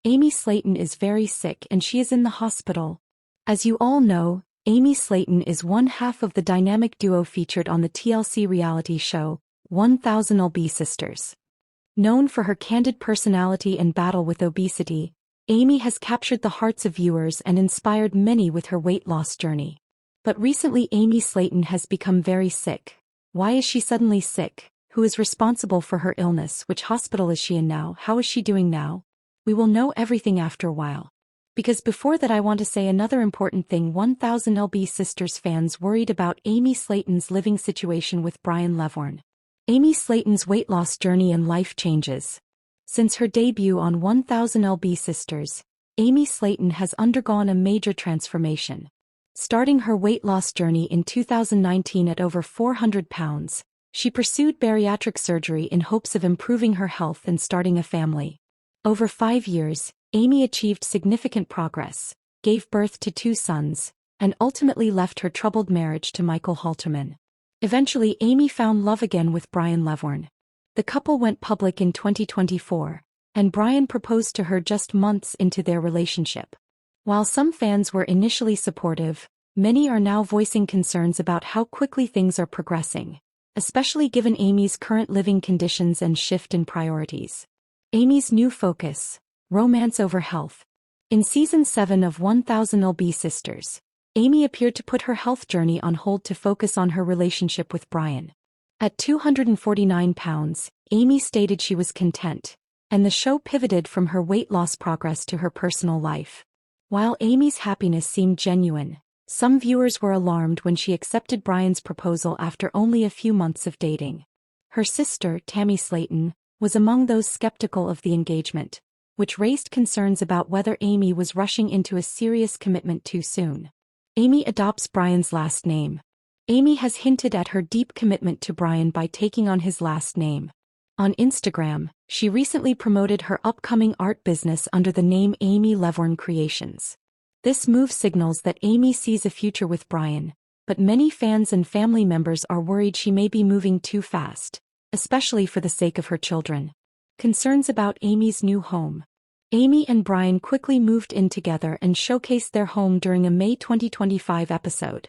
Amy Slaton is very sick and she is in the hospital. As you all know, Amy Slaton is one half of the dynamic duo featured on the TLC reality show, 1000 Lb Sisters. Known for her candid personality and battle with obesity, Amy has captured the hearts of viewers and inspired many with her weight loss journey. But recently Amy Slaton has become very sick. Why is she suddenly sick? Who is responsible for her illness? Which hospital is she in now? How is she doing now? We will know everything after a while. Because before that I want to say another important thing. 1000 Lb Sisters fans worried about Amy Slaton's living situation with Brian Levorn. Amy Slaton's weight loss journey and life changes. Since her debut on 1000 Lb Sisters, Amy Slaton has undergone a major transformation. Starting her weight loss journey in 2019 at over 400 pounds, she pursued bariatric surgery in hopes of improving her health and starting a family. Over 5 years, Amy achieved significant progress, gave birth to 2 sons, and ultimately left her troubled marriage to Michael Halterman. Eventually Amy found love again with Brian Levorn. The couple went public in 2024, and Brian proposed to her just months into their relationship. While some fans were initially supportive, many are now voicing concerns about how quickly things are progressing, especially given Amy's current living conditions and shift in priorities. Amy's new focus: romance over health. In Season 7 of 1000 Lb Sisters, Amy appeared to put her health journey on hold to focus on her relationship with Brian. At 249 pounds, Amy stated she was content, and the show pivoted from her weight loss progress to her personal life. While Amy's happiness seemed genuine, some viewers were alarmed when she accepted Brian's proposal after only a few months of dating. Her sister, Tammy Slaton, was among those skeptical of the engagement, which raised concerns about whether Amy was rushing into a serious commitment too soon. Amy adopts Brian's last name. Amy has hinted at her deep commitment to Brian by taking on his last name. On Instagram, she recently promoted her upcoming art business under the name Amy Levorn Creations. This move signals that Amy sees a future with Brian, but many fans and family members are worried she may be moving too fast, especially for the sake of her children. Concerns about Amy's new home. Amy and Brian quickly moved in together and showcased their home during a May 2025 episode.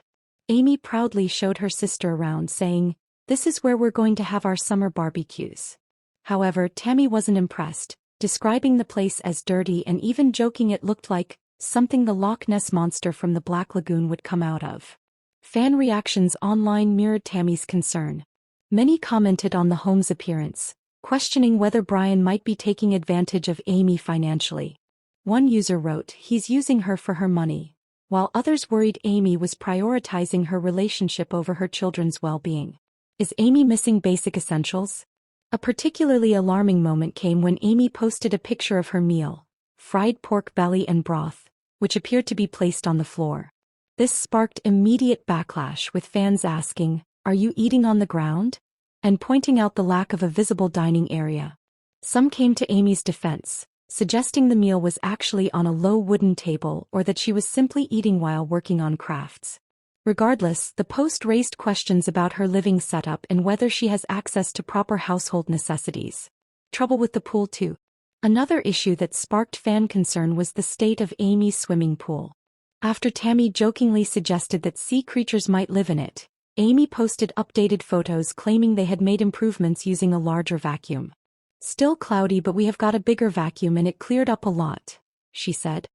Amy proudly showed her sister around, saying, "This is where we're going to have our summer barbecues." However, Tammy wasn't impressed, describing the place as dirty and even joking it looked like something the Loch Ness Monster from the Black Lagoon would come out of. Fan reactions online mirrored Tammy's concern. Many commented on the home's appearance, questioning whether Brian might be taking advantage of Amy financially. One user wrote, "He's using her for her money," while others worried Amy was prioritizing her relationship over her children's well-being. Is Amy missing basic essentials? A particularly alarming moment came when Amy posted a picture of her meal, fried pork belly and broth, which appeared to be placed on the floor. This sparked immediate backlash, with fans asking, "Are you eating on the ground?" and pointing out the lack of a visible dining area. Some came to Amy's defense, suggesting the meal was actually on a low wooden table or that she was simply eating while working on crafts. Regardless, the post raised questions about her living setup and whether she has access to proper household necessities. Trouble with the pool too. Another issue that sparked fan concern was the state of Amy's swimming pool. After Tammy jokingly suggested that sea creatures might live in it, Amy posted updated photos claiming they had made improvements using a larger vacuum. "Still cloudy, but we have got a bigger vacuum and it cleared up a lot," she said.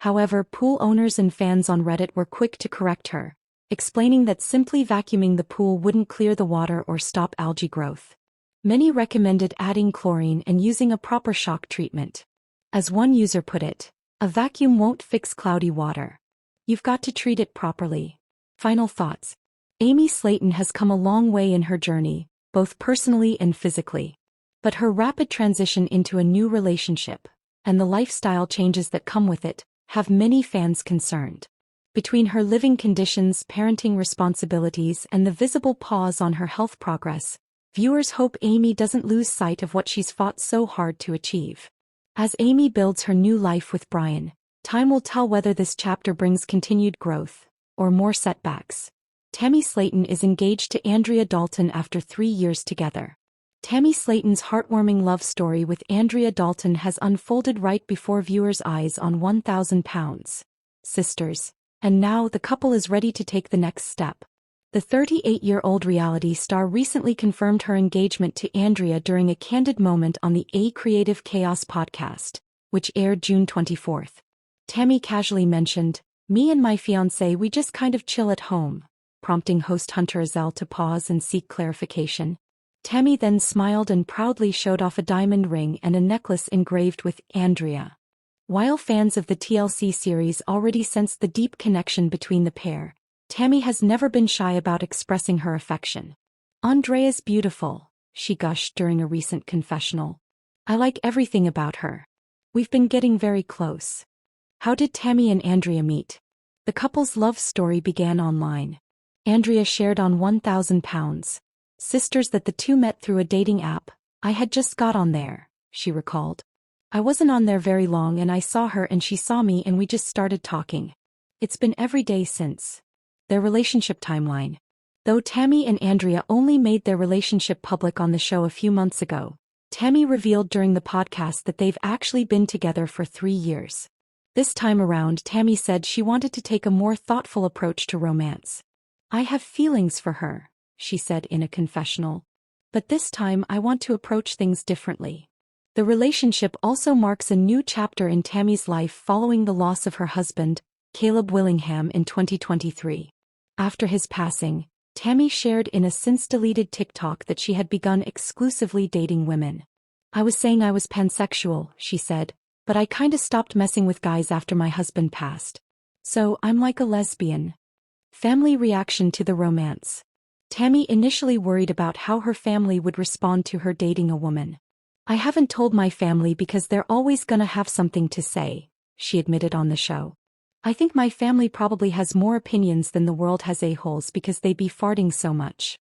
However, pool owners and fans on Reddit were quick to correct her, explaining that simply vacuuming the pool wouldn't clear the water or stop algae growth. Many recommended adding chlorine and using a proper shock treatment. As one user put it, "A vacuum won't fix cloudy water. You've got to treat it properly." Final thoughts. Amy Slaton has come a long way in her journey, both personally and physically. But her rapid transition into a new relationship, and the lifestyle changes that come with it, have many fans concerned. Between her living conditions, parenting responsibilities, and the visible pause on her health progress, viewers hope Amy doesn't lose sight of what she's fought so hard to achieve. As Amy builds her new life with Brian, time will tell whether this chapter brings continued growth or more setbacks. Tammy Slaton is engaged to Andrea Dalton after 3 years together. Tammy Slaton's heartwarming love story with Andrea Dalton has unfolded right before viewers' eyes on 1,000 pounds. Sisters. And now the couple is ready to take the next step. The 38-year-old reality star recently confirmed her engagement to Andrea during a candid moment on the A Creative Chaos podcast, which aired June 24. Tammy casually mentioned, "Me and my fiancé, we just kind of chill at home," prompting host Hunter Azell to pause and seek clarification. Tammy then smiled and proudly showed off a diamond ring and a necklace engraved with Andrea. While fans of the TLC series already sensed the deep connection between the pair, Tammy has never been shy about expressing her affection. "Andrea's beautiful," she gushed during a recent confessional. "I like everything about her. We've been getting very close." How did Tammy and Andrea meet? The couple's love story began online. Andrea shared on 1,000 pounds. Sisters that the two met through a dating app. "I had just got on there," she recalled. "I wasn't on there very long and I saw her and she saw me and we just started talking. It's been every day since." Their relationship timeline. Though Tammy and Andrea only made their relationship public on the show a few months ago, Tammy revealed during the podcast that they've actually been together for 3 years. This time around, Tammy said she wanted to take a more thoughtful approach to romance. "I have feelings for her," she said in a confessional. "But this time I want to approach things differently." The relationship also marks a new chapter in Tammy's life following the loss of her husband, Caleb Willingham, in 2023. After his passing, Tammy shared in a since-deleted TikTok that she had begun exclusively dating women. "I was saying I was pansexual," she said, "but I kinda stopped messing with guys after my husband passed. So I'm like a lesbian." Family reaction to the romance. Tammy initially worried about how her family would respond to her dating a woman. "I haven't told my family because they're always gonna have something to say," she admitted on the show. "I think my family probably has more opinions than the world has a-holes because they be farting so much."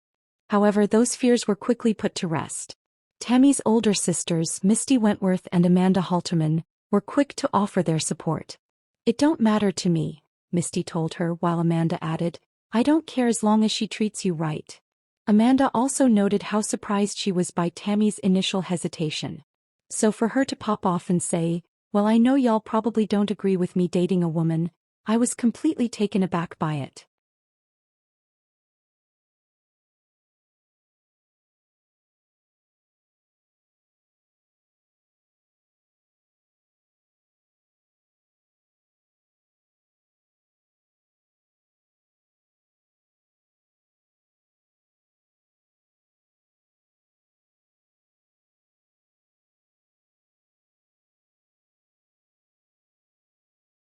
However, those fears were quickly put to rest. Tammy's older sisters, Misty Wentworth and Amanda Halterman, were quick to offer their support. "It don't matter to me," Misty told her, while Amanda added, "I don't care as long as she treats you right." Amanda also noted how surprised she was by Tammy's initial hesitation. "So for her to pop off and say, 'Well, I know y'all probably don't agree with me dating a woman,' I was completely taken aback by it."